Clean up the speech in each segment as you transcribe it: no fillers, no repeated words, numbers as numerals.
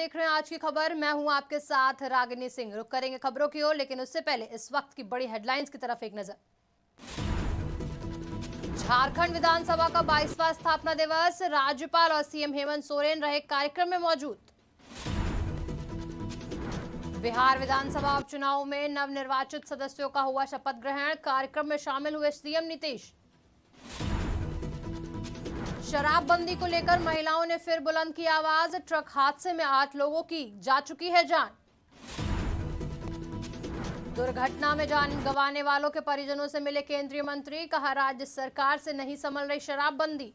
देख रहे हैं आज की खबर। मैं हूं आपके साथ रागिनी सिंह। रुक करेंगे खबरों की ओर, लेकिन उससे पहले इस वक्त की बड़ी हेडलाइंस की तरफ एक नजर। झारखंड विधानसभा का 22वां स्थापना दिवस, राज्यपाल और सीएम हेमंत सोरेन रहे कार्यक्रम में मौजूद। बिहार विधानसभा उपचुनाव में नवनिर्वाचित सदस्यों का हुआ शपथ ग्रहण, कार्यक्रम में शामिल हुए सीएम नीतीश। शराबबंदी को लेकर महिलाओं ने फिर बुलंद की आवाज, ट्रक हादसे में 8 लोगों की जा चुकी है जान। दुर्घटना में जान गंवाने वालों के परिजनों से मिले केंद्रीय मंत्री, कहा राज्य सरकार से नहीं संभल रही शराबबंदी।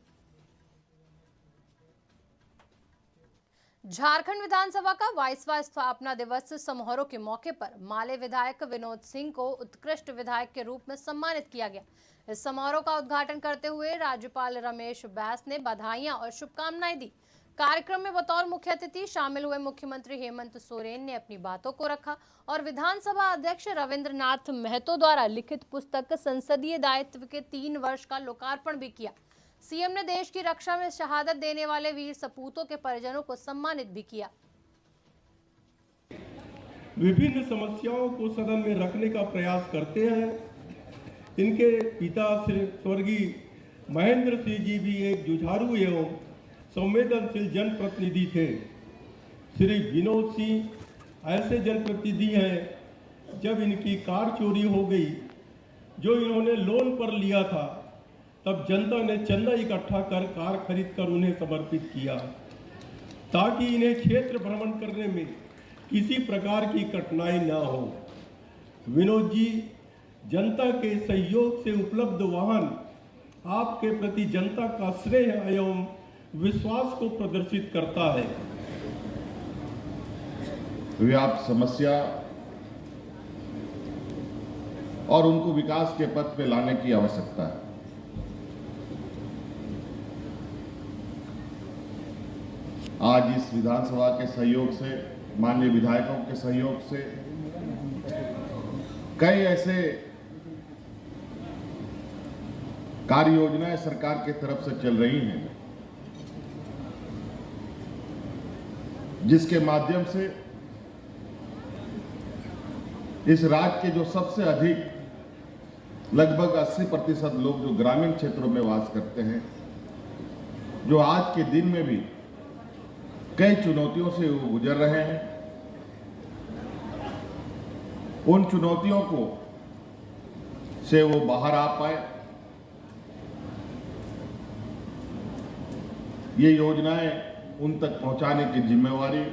झारखंड विधानसभा का 22वां स्थापना दिवस समारोह के मौके पर माले विधायक विनोद सिंह को उत्कृष्ट विधायक के रूप में सम्मानित किया गया। इस समारोह का उद्घाटन करते हुए राज्यपाल रमेश बैस ने बधाइयां और शुभकामनाएं दी। कार्यक्रम में बतौर मुख्य अतिथि शामिल हुए मुख्यमंत्री हेमंत सोरेन ने अपनी बातों को रखा और विधानसभा अध्यक्ष रविंद्रनाथ महतो द्वारा लिखित पुस्तक संसदीय दायित्व के 3 वर्ष का लोकार्पण भी किया। सीएम ने देश की रक्षा में शहादत देने वाले वीर सपूतों के परिजनों को सम्मानित भी किया। विभिन्न समस्याओं को सदन में रखने का प्रयास करते हैं। इनके पिता श्री स्वर्गीय महेंद्र सिंह जी भी एक जुझारू एवं संवेदनशील जनप्रतिनिधि थे। श्री विनोद सिंह ऐसे जनप्रतिनिधि हैं, जब इनकी कार चोरी हो गई जो इन्होंने लोन पर लिया था, तब जनता ने चंदा इकट्ठा कर कार खरीदकर उन्हें समर्पित किया ताकि इन्हें क्षेत्र भ्रमण करने में किसी प्रकार की कठिनाई न हो। विनोद जी, जनता के सहयोग से उपलब्ध वाहन आपके प्रति जनता का स्नेह एवं विश्वास को प्रदर्शित करता है। व्याप्त समस्या और उनको विकास के पथ पे लाने की आवश्यकता है। आज इस विधानसभा के सहयोग से, माननीय विधायकों के सहयोग से कई ऐसे कार्य योजनाएं सरकार की तरफ से चल रही हैं, जिसके माध्यम से इस राज्य के जो सबसे अधिक लगभग 80% लोग जो ग्रामीण क्षेत्रों में वास करते हैं, जो आज के दिन में भी कई चुनौतियों से वो गुजर रहे हैं, उन चुनौतियों को से वो बाहर आ पाए, ये योजनाएं उन तक पहुंचाने की जिम्मेवारी।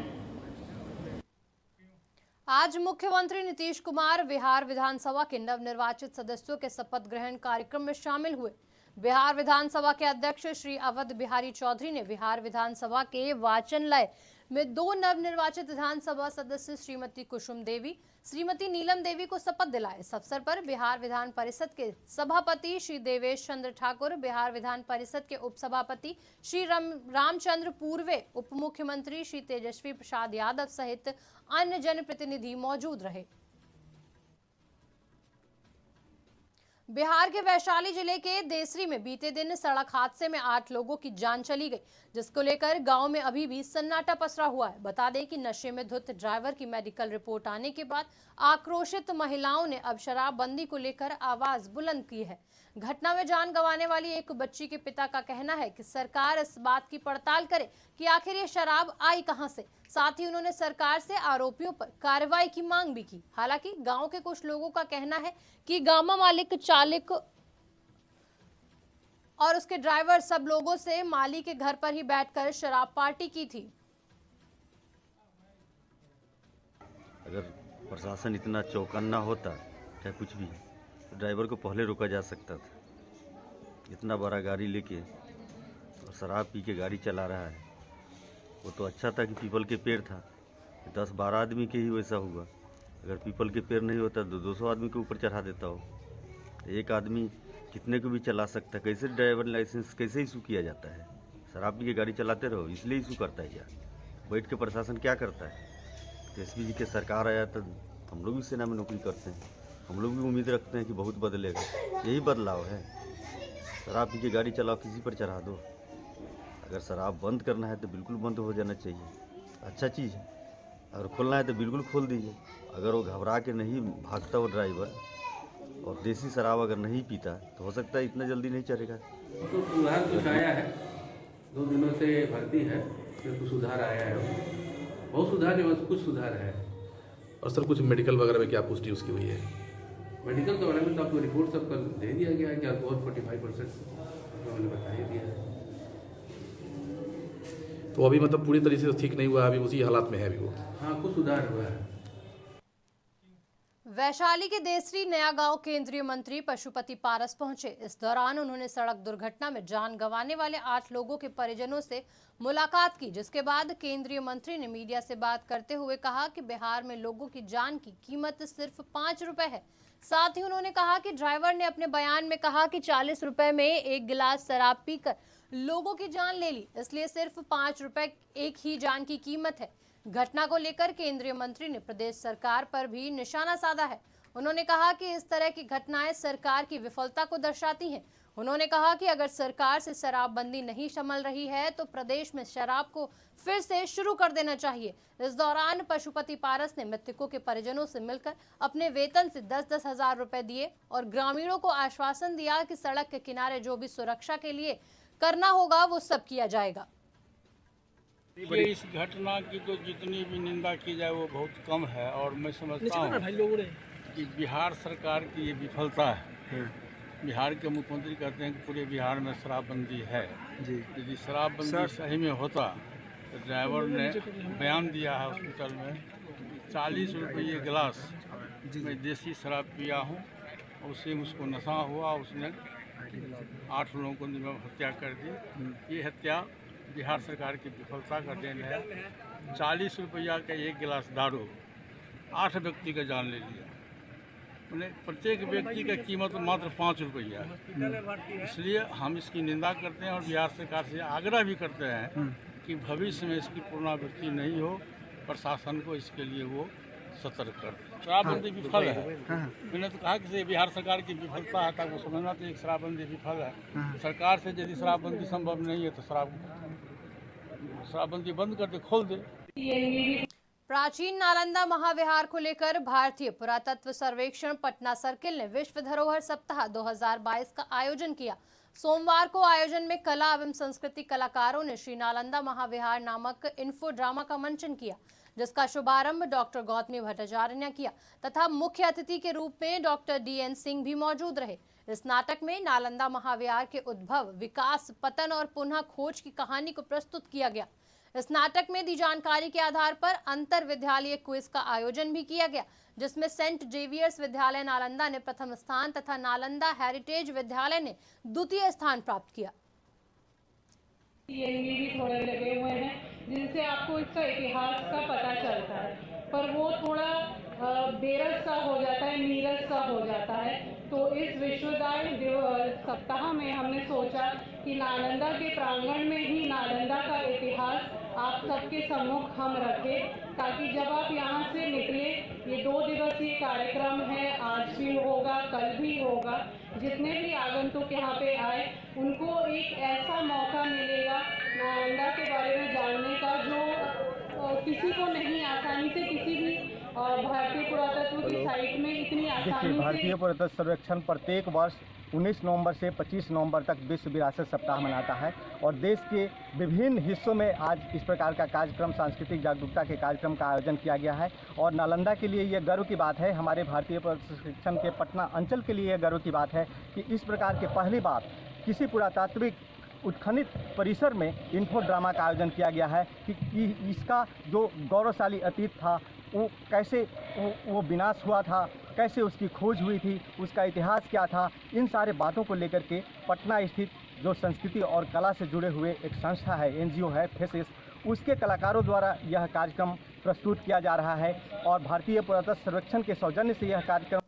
आज मुख्यमंत्री नीतीश कुमार बिहार विधानसभा के नवनिर्वाचित सदस्यों के शपथ ग्रहण कार्यक्रम में शामिल हुए। बिहार विधानसभा के अध्यक्ष श्री अवध बिहारी चौधरी ने बिहार विधानसभा के वाचनालय में 2 नवनिर्वाचित विधानसभा सदस्य श्रीमती कुसुम देवी, श्रीमती नीलम देवी को शपथ दिलाए। इस अवसर पर बिहार विधान परिषद के सभापति श्री देवेश चंद्र ठाकुर, बिहार विधान परिषद के उपसभापति श्री रामचंद्र पूर्वे, उप मुख्यमंत्री श्री तेजस्वी प्रसाद यादव सहित अन्य जनप्रतिनिधि मौजूद रहे। बिहार के वैशाली जिले के देसरी में बीते दिन सड़क हादसे में 8 लोगों की जान चली गई, जिसको लेकर गांव में अभी भी सन्नाटा पसरा हुआ है। बता दें कि नशे में धुत ड्राइवर की मेडिकल रिपोर्ट आने के बाद आक्रोशित महिलाओं ने अब शराबबंदी को लेकर आवाज बुलंद की है। घटना में जान गंवाने वाली एक बच्ची के पिता का कहना है कि सरकार इस बात की पड़ताल करे कि आखिर ये शराब आई कहां से। साथ ही उन्होंने सरकार से आरोपियों पर कार्रवाई की मांग भी की। हालांकि गांव के कुछ लोगों का कहना है कि गामा मालिक, चालक और उसके ड्राइवर सब लोगों से माली के घर पर ही बैठकर शराब पार्टी की थी। अगर प्रशासन इतना चौकन्ना होता, चाहे कुछ भी, तो ड्राइवर को पहले रोका जा सकता था। इतना बड़ा गाड़ी लेके और शराब पी के गाड़ी चला रहा है। वो तो अच्छा था कि पीपल के पेड़ था, 10-12 आदमी के ही वैसा हुआ। अगर पीपल के पेड़ नहीं होता तो 200 आदमी के ऊपर चढ़ा देता हो। एक आदमी कितने को भी चला सकता है। कैसे ड्राइवर लाइसेंस कैसे इशू किया जाता है? शराब पी के गाड़ी चलाते रहो, इसलिए इशू करता है क्या? बैठ के प्रशासन क्या करता है? एसपी जी के सरकार आया तो हम लोग भी सेना में नौकरी करते हैं, हम लोग भी उम्मीद रखते हैं कि बहुत बदलेगा। यही बदलाव है। शराब पी के गाड़ी चलाओ, किसी पर चढ़ा दो। अगर शराब बंद करना है तो बिल्कुल बंद हो जाना चाहिए। अच्छा चीज़ है। अगर खोलना है तो बिल्कुल खोल दीजिए। अगर वो घबरा के नहीं भागता वो ड्राइवर और देसी शराब अगर नहीं पीता तो हो सकता है इतना जल्दी नहीं चलेगा। तो सुधार कुछ आया है, 2 दिनों से भर्ती है, फिर कुछ सुधार आया है, बहुत सुधार नहीं, बस कुछ सुधार है। और सर कुछ मेडिकल वगैरह में क्या पुष्टि उसकी हुई है? मेडिकल के बारे में तो आपको रिपोर्ट सब कल दे दिया गया है कि अल्कोहल 45% मैंने बता ही दिया है। तो अभी मतलब पूरी तरीके से ठीक नहीं हुआ, अभी उसी हालात में है अभी वो। हाँ, कुछ सुधार हुआ है। वैशाली के देसरी नया गांव केंद्रीय मंत्री पशुपति पारस पहुंचे। इस दौरान उन्होंने सड़क दुर्घटना में जान गंवाने वाले 8 लोगों के परिजनों से मुलाकात की, जिसके बाद केंद्रीय मंत्री ने मीडिया से बात करते हुए कहा कि बिहार में लोगों की जान की कीमत सिर्फ 5 रुपए है। साथ ही उन्होंने कहा कि ड्राइवर ने अपने बयान में कहा कि 40 रुपए में एक गिलास शराब पीकर लोगों की जान ले ली, इसलिए सिर्फ 5 रुपए एक ही जान की कीमत है। घटना को लेकर केंद्रीय मंत्री ने प्रदेश सरकार पर भी निशाना साधा है। उन्होंने कहा कि इस तरह की घटनाएं सरकार की विफलता को दर्शाती हैं। उन्होंने कहा कि अगर सरकार से शराबबंदी नहीं संभल रही है तो प्रदेश में शराब को फिर से शुरू कर देना चाहिए। इस दौरान पशुपति पारस ने मृतकों के परिजनों से मिलकर अपने वेतन से 10-10 हजार रुपए दिए और ग्रामीणों को आश्वासन दिया कि सड़क के किनारे जो भी सुरक्षा के लिए करना होगा वो सब किया जाएगा। ये इस घटना की तो जितनी भी निंदा की जाए वो बहुत कम है और मैं समझता हूँ कि बिहार सरकार की ये विफलता है। बिहार के मुख्यमंत्री कहते हैं कि पूरे बिहार में शराबबंदी है। यदि शराबबंदी सही में होता तो ड्राइवर ने बयान दिया है हॉस्पिटल में 40 रुपये गिलास मैं देसी शराब पिया हूँ, उससे मुझको नशा हुआ, उसने 8 लोगों को हत्या कर दी। ये हत्या बिहार सरकार की विफलता का देन है। 40 रुपया का एक गिलास दारू 8 व्यक्ति का जान ले लिया। मैंने प्रत्येक व्यक्ति का कीमत मात्र 5 रुपया है। इसलिए हम इसकी निंदा करते हैं और बिहार सरकार से आग्रह भी करते हैं कि भविष्य में इसकी पुनरावृत्ति नहीं हो, प्रशासन को इसके लिए वो सतर्क कर दे। शराबबंदी विफल है। मैंने तो कहा कि बिहार सरकार की विफलता है, तब वो समझना चाहिए कि शराबबंदी विफल है। सरकार से यदि शराबबंदी संभव नहीं है तो शराबबंदी बंद कर दे, खोल दे। प्राचीन नालंदा महाविहार को लेकर भारतीय पुरातत्व सर्वेक्षण पटना सर्किल ने विश्व धरोहर सप्ताह 2022 का आयोजन किया। सोमवार को आयोजन में कला एवं संस्कृति कलाकारों ने श्री नालंदा महाविहार नामक इन्फो ड्रामा का मंचन किया, जिसका शुभारंभ डॉक्टर गौतमी भट्टाचार्य ने किया तथा मुख्य अतिथि के रूप में डॉक्टर DN सिंह भी मौजूद रहे। इस नाटक में नालंदा महाविहार के उद्भव, विकास, पतन और पुनः खोज की कहानी को प्रस्तुत किया गया। इस नाटक में दी जानकारी के आधार पर अंतर विद्यालय क्विज का आयोजन भी किया गया, जिसमें सेंट जेवियर्स विद्यालय नालंदा ने प्रथम स्थान तथा नालंदा हेरिटेज विद्यालय ने द्वितीय स्थान प्राप्त किया। ये भी थोड़े लगे हुए हैं जिनसे आपको इसका इतिहास का पता चलता है, पर वो थोड़ा बेरस सा हो जाता है, नीरस सा हो जाता है। तो इस विश्वदाय सप्ताह में हमने सोचा कि नालंदा के प्रांगण में ही नालंदा का इतिहास आप सबके सम्मुख हम रखें, ताकि जब आप यहाँ से निकले, ये 2 दिवसीय कार्यक्रम है, आज भी होगा, कल भी होगा, जितने भी आगंतुक यहाँ पे आए उनको एक ऐसा मौका मिलेगा नालंदा के बारे में जानने का जो किसी को नहीं आसानी से किसी भी भारतीय पुरातत्व की साइट में इतनी आसानी से। भारतीय पुरातत्व सर्वेक्षण प्रत्येक वर्ष 19 नवंबर से 25 नवंबर तक विश्व विरासत सप्ताह मनाता है और देश के विभिन्न हिस्सों में आज इस प्रकार का कार्यक्रम, सांस्कृतिक जागरूकता के कार्यक्रम का आयोजन किया गया है। और नालंदा के लिए यह गर्व की बात है, हमारे भारतीय पुरातत्व सर्वेक्षण के पटना अंचल के लिए यह गर्व की बात है कि इस प्रकार के पहली बार किसी पुरातात्विक उत्खनित परिसर में इन्फो ड्रामा का आयोजन किया गया है कि इसका जो गौरवशाली अतीत था वो कैसे वो विनाश हुआ था, कैसे उसकी खोज हुई थी, उसका इतिहास क्या था, इन सारे बातों को लेकर के पटना स्थित जो संस्कृति और कला से जुड़े हुए एक संस्था है, NGO है फेसिस, उसके कलाकारों द्वारा यह कार्यक्रम प्रस्तुत किया जा रहा है। और भारतीय पुरातत्व सर्वेक्षण के सौजन्य से यह कार्यक्रम।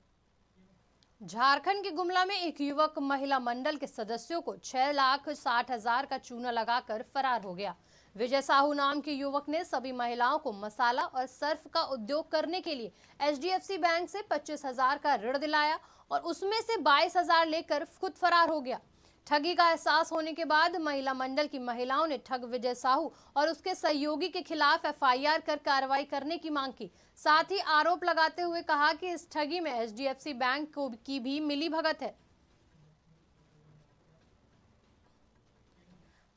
झारखंड के गुमला में एक युवक महिला मंडल के सदस्यों को 6,60,000 का चूना लगाकर फरार हो गया। विजय साहू नाम के युवक ने सभी महिलाओं को मसाला और सर्फ का उद्योग करने के लिए HDFC बैंक से 25,000 का ऋण दिलाया और उसमें से 22,000 लेकर खुद फरार हो गया। ठगी का एहसास होने के बाद महिला मंडल की महिलाओं ने ठग विजय साहू और उसके सहयोगी के खिलाफ एफआईआर कर कार्रवाई करने की मांग की। साथ ही आरोप लगाते हुए कहा कि इस ठगी में एचडीएफसी बैंक की भी मिलीभगत है।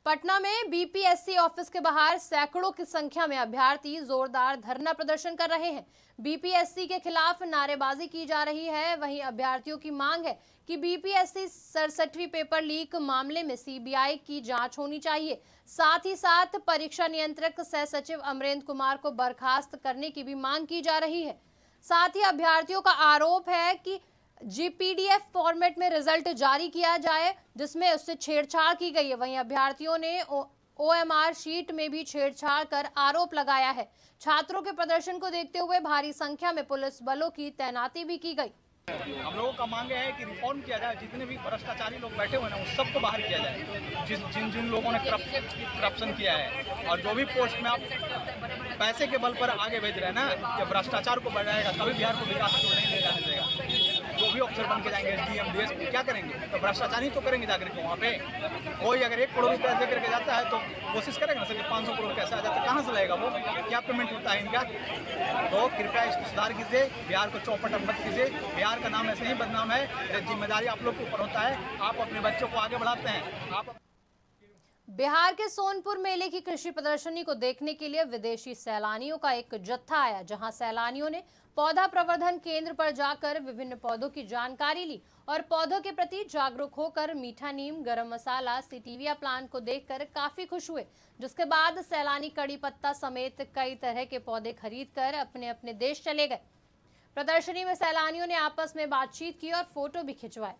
पटना में बीपीएससी ऑफिस के बाहर सैकड़ों की संख्या में अभ्यर्थी जोरदार धरना प्रदर्शन कर रहे हैं। बीपीएससी के खिलाफ नारेबाजी की जा रही है। वहीं अभ्यर्थियों की मांग है कि बीपीएससी 67वीं पेपर लीक मामले में सीबीआई की जांच होनी चाहिए। साथ ही साथ परीक्षा नियंत्रक सह सचिव अमरेंद्र कुमार को बर्खास्त करने की भी मांग की जा रही है। साथ ही अभ्यर्थियों का आरोप है कि जीपीडीएफ फॉर्मेट में रिजल्ट जारी किया जाए, जिसमें उससे छेड़छाड़ की गई है। वहीं अभ्यर्थियों ने ओएमआर शीट में भी छेड़छाड़ कर आरोप लगाया है। छात्रों के प्रदर्शन को देखते हुए भारी संख्या में पुलिस बलों की तैनाती भी की गई। हम लोगों का मांग है कि रिफॉर्म किया जाए, जितने भी भ्रष्टाचारी लोग बैठे हुए हैं उन सबको बाहर किया जाए। जिन लोगों ने करप्शन किया है और जो भी पोस्ट में आप पैसे के बल पर आगे भेज रहे हैं ना, कि भ्रष्टाचार को बढ़ाएगा तभी बिहार को विकास को नहीं ले जाने देगा। जो भी अफसर बन के जाएंगे एसडीएम डीएसपी क्या करेंगे? तो भ्रष्टाचार ही तो करेंगे जाकर के वहाँ पे। कोई अगर 1 करोड़ रुपया दे करके जाता है तो कोशिश करेगा ना सर 500 करोड़ कैसे आ जाता है, कहाँ से लाएगा वो? क्या पेमेंट होता है इनका? तो कृपया इसको सुधार कीजिए, बिहार को चौपट मत कीजिए। बिहार का नाम ऐसे ही बदनाम है, जिम्मेदारी आप लोग के ऊपर होता है। आप अपने बच्चों को आगे बढ़ाते हैं। आप बिहार के सोनपुर मेले की कृषि प्रदर्शनी को देखने के लिए विदेशी सैलानियों का एक जत्था आया, जहां सैलानियों ने पौधा प्रवर्धन केंद्र पर जाकर विभिन्न पौधों की जानकारी ली और पौधों के प्रति जागरूक होकर मीठा नीम, गरम मसाला, सिटीविया प्लांट को देखकर काफी खुश हुए। जिसके बाद सैलानी कड़ी पत्ता समेत कई तरह के पौधे खरीदकर अपने अपने देश चले गए। प्रदर्शनी में सैलानियों ने आपस में बातचीत की और फोटो भी खिंचवाए।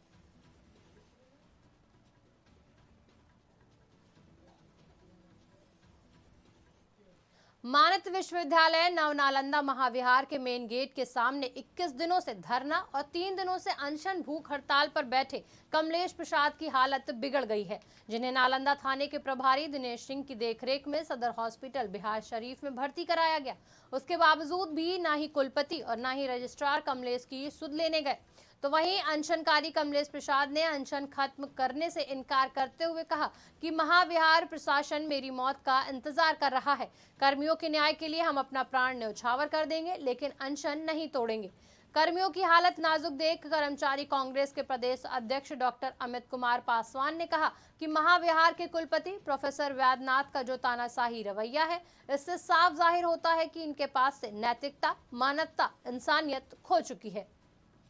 मानद विश्वविद्यालय नवनालंदा महाविहार के मेन गेट के सामने 21 दिनों से धरना और 3 दिनों से अनशन भूख हड़ताल पर बैठे कमलेश प्रसाद की हालत बिगड़ गई है, जिन्हें नालंदा थाने के प्रभारी दिनेश सिंह की देखरेख में सदर हॉस्पिटल बिहार शरीफ में भर्ती कराया गया। उसके बावजूद भी ना ही कुलपति और ना ही रजिस्ट्रार कमलेश की सुध लेने गए। तो वहीं अनशनकारी कमलेश प्रसाद ने अनशन खत्म करने से इनकार करते हुए कहा कि महाविहार प्रशासन मेरी मौत का इंतजार कर रहा है। कर्मियों के न्याय के लिए हम अपना प्राण न्यौछावर कर देंगे, लेकिन अनशन नहीं तोड़ेंगे। कर्मियों की हालत नाजुक देख कर्मचारी कांग्रेस के प्रदेश अध्यक्ष डॉक्टर अमित कुमार पासवान ने कहा कि महाविहार के कुलपति प्रोफेसर वैद्यनाथ का जो तानाशाही रवैया है, इससे साफ जाहिर होता है कि इनके पास से नैतिकता, मानवता, इंसानियत खो चुकी है।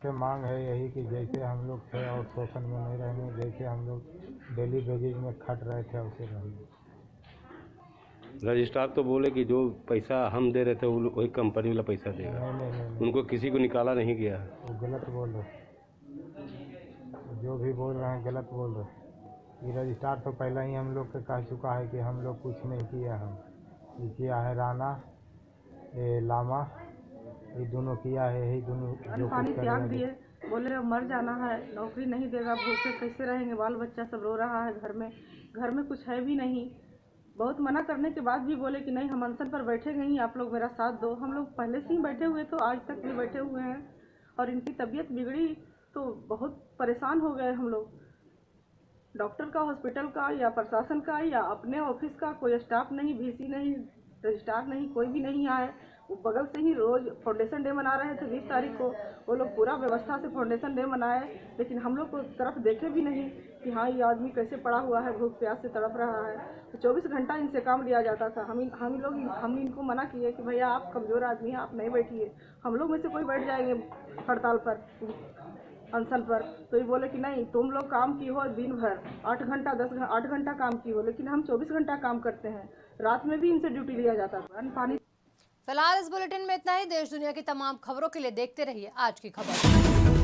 मांग है यही कि जैसे हम लोग थे और शोषण में नहीं रहेंगे, जैसे हम लोग डेली बेजेज में खट रहे थे वैसे रहेंगे। रजिस्ट्रार तो बोले कि जो पैसा हम दे रहे थे वही कंपनी वाला पैसा देगा। नहीं। उनको किसी को निकाला नहीं गया। वो गलत बोल रहे, जो भी बोल रहे हैं गलत बोल रहे। ये रजिस्ट्रार तो पहले ही हम लोग के कह चुका है कि हम लोग कुछ नहीं किया। हम ये किया है राणा लामा, ये दोनों किया है, यही दोनों जो पानी त्याग दिए, बोले मर जाना है, नौकरी नहीं देगा, भूखे कैसे रहेंगे, बाल बच्चा सब रो रहा है, घर में कुछ है भी नहीं। बहुत मना करने के बाद भी बोले कि नहीं हम अनशन पर बैठेंगे ही, आप लोग मेरा साथ दो। हम लोग पहले से ही बैठे हुए तो आज तक भी बैठे हुए हैं और इनकी तबीयत बिगड़ी तो बहुत परेशान हो गए हम लोग। डॉक्टर का, हॉस्पिटल का या प्रशासन का या अपने ऑफिस का कोई स्टाफ नहीं, वीसी नहीं, रजिस्ट्रार नहीं, कोई भी नहीं आए। वो बगल से ही रोज फाउंडेशन डे मना रहे थे 20 तारीख को, वो लोग पूरा व्यवस्था से फाउंडेशन डे मनाए, लेकिन हम लोग को तरफ देखे भी नहीं कि हाँ ये आदमी कैसे पड़ा हुआ है, भूख प्यास से तड़प रहा है। तो 24 घंटा इनसे काम लिया जाता था। हम इनको मना किए कि भैया आप कमज़ोर आदमी हैं, आप नहीं बैठिए, हम लोग में से कोई बैठ जाएंगे हड़ताल पर, अनशन पर। तो ये बोले कि नहीं तुम लोग काम की हो दिन भर 8 घंटा काम की हो, लेकिन हम 24 घंटा काम करते हैं, रात में भी इनसे ड्यूटी लिया जाता था। पानी। फिलहाल इस बुलेटिन में इतना ही। देश दुनिया की तमाम खबरों के लिए देखते रहिए आज की खबर।